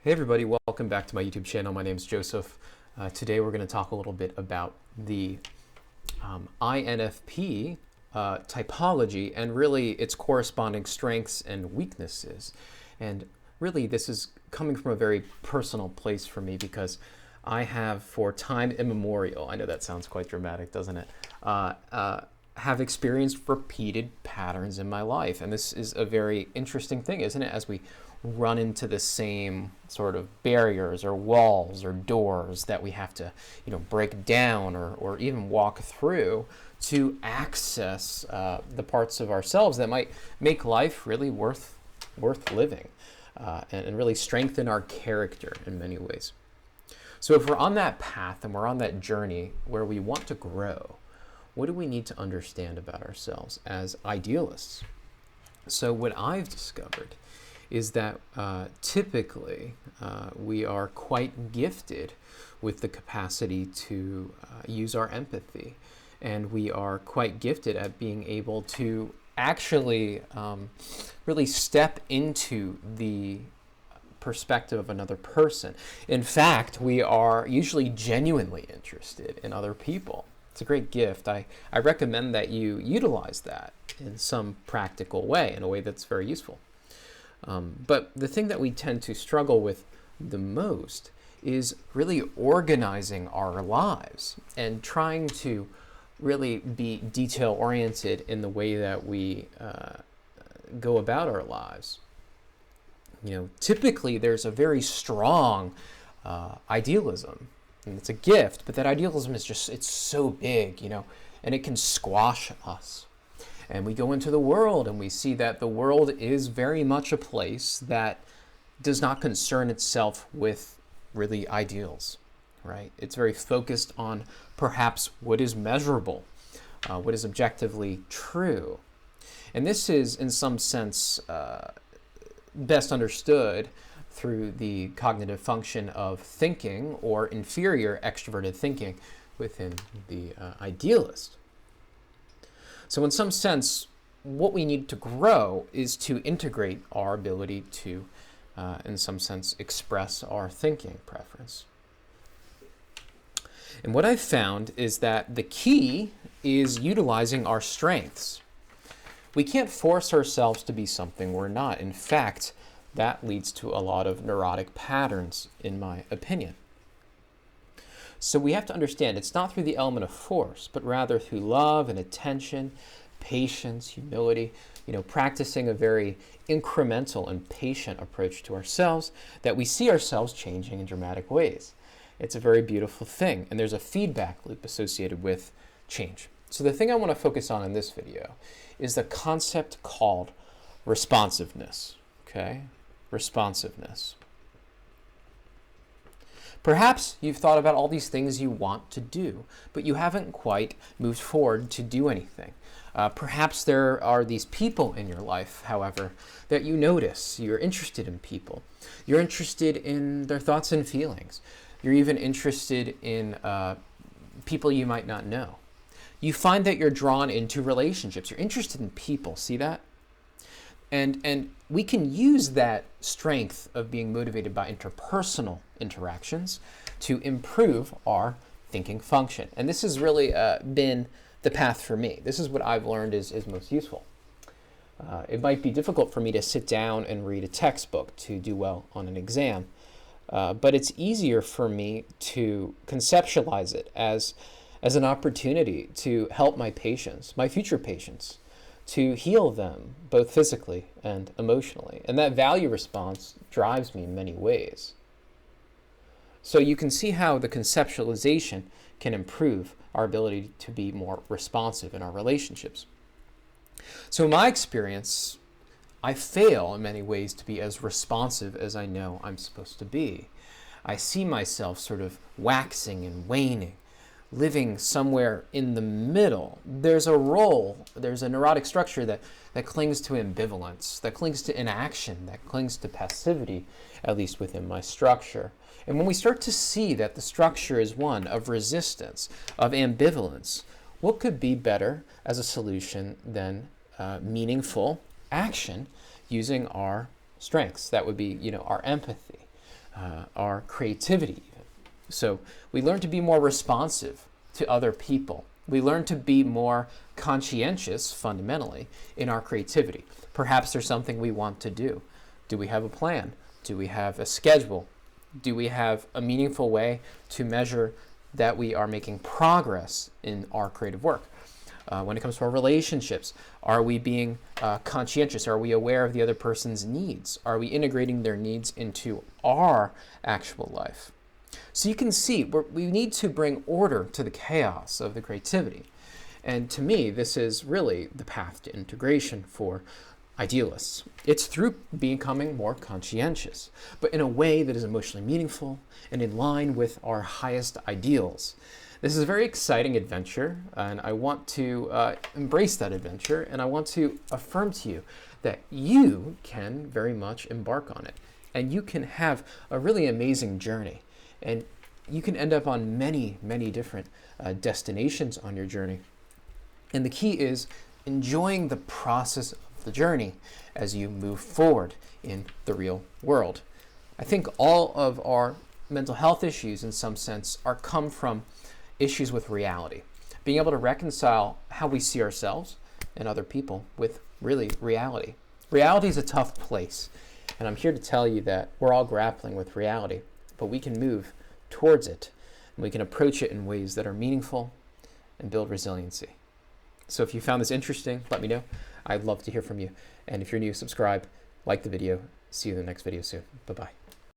Hey everybody, welcome back to my YouTube channel. My name is Joseph. Today we're going to talk a little bit about the INFP typology and really its corresponding strengths and weaknesses. And really this is coming from a very personal place for me because I have for time immemorial, I know that sounds quite dramatic, doesn't it, have experienced repeated patterns in my life. And this is a very interesting thing, isn't it, as we run into the same sort of barriers or walls or doors that we have to, break down or even walk through to access the parts of ourselves that might make life really worth living and really strengthen our character in many ways. So if we're on that path and we're on that journey where we want to grow, what do we need to understand about ourselves as idealists? So what I've discovered is that typically we are quite gifted with the capacity to use our empathy. And we are quite gifted at being able to actually really step into the perspective of another person. In fact, we are usually genuinely interested in other people. It's a great gift. I recommend that you utilize that in some practical way, in a way that's very useful. But the thing that we tend to struggle with the most is really organizing our lives and trying to really be detail-oriented in the way that we go about our lives. Typically there's a very strong idealism, and it's a gift, but that idealism is it's so big, and it can squash us. And we go into the world and we see that the world is very much a place that does not concern itself with really ideals, right? It's very focused on perhaps what is measurable, what is objectively true. And this is, in some sense, best understood through the cognitive function of thinking or inferior extroverted thinking within the idealist. So in some sense, what we need to grow is to integrate our ability to, in some sense, express our thinking preference. And what I've found is that the key is utilizing our strengths. We can't force ourselves to be something we're not. In fact, that leads to a lot of neurotic patterns, in my opinion. So we have to understand it's not through the element of force, but rather through love and attention, patience, humility, practicing a very incremental and patient approach to ourselves that we see ourselves changing in dramatic ways. It's a very beautiful thing, and there's a feedback loop associated with change. So the thing I want to focus on in this video is the concept called responsiveness, okay? Responsiveness. Perhaps you've thought about all these things you want to do, but you haven't quite moved forward to do anything. Perhaps there are these people in your life, however, that you notice. You're interested in people. You're interested in their thoughts and feelings. You're even interested in people you might not know. You find that you're drawn into relationships. You're interested in people. See that? And we can use that strength of being motivated by interpersonal interactions to improve our thinking function. And this has really been the path for me. This is what I've learned is most useful. It might be difficult for me to sit down and read a textbook to do well on an exam, but it's easier for me to conceptualize it as an opportunity to help my patients, my future patients, to heal them both physically and emotionally. And that value response drives me in many ways. So you can see how the conceptualization can improve our ability to be more responsive in our relationships. So in my experience, I fail in many ways to be as responsive as I know I'm supposed to be. I see myself sort of waxing and waning, living somewhere in the middle. There's a role, there's a neurotic structure that clings to ambivalence, that clings to inaction, that clings to passivity, at least within my structure. And when we start to see that the structure is one of resistance, of ambivalence, what could be better as a solution than meaningful action using our strengths? That would be, our empathy. our creativity. So we learn to be more responsive to other people. We learn to be more conscientious, fundamentally, in our creativity. Perhaps there's something we want to do. Do we have a plan? Do we have a schedule? Do we have a meaningful way to measure that we are making progress in our creative work? When it comes to our relationships, are we being conscientious? Are we aware of the other person's needs? Are we integrating their needs into our actual life? So you can see we need to bring order to the chaos of the creativity. And to me, this is really the path to integration for idealists. It's through becoming more conscientious, but in a way that is emotionally meaningful and in line with our highest ideals. This is a very exciting adventure, and I want to embrace that adventure, and I want to affirm to you that you can very much embark on it, and you can have a really amazing journey, and you can end up on many, many different destinations on your journey. And the key is enjoying the process of the journey as you move forward in the real world. I think all of our mental health issues, in some sense, come from issues with reality. Being able to reconcile how we see ourselves and other people with really reality. Reality is a tough place, and I'm here to tell you that we're all grappling with reality, but we can move towards it, and we can approach it in ways that are meaningful and build resiliency. So if you found this interesting, let me know. I'd love to hear from you. And if you're new, subscribe, like the video. See you in the next video soon. Bye-bye.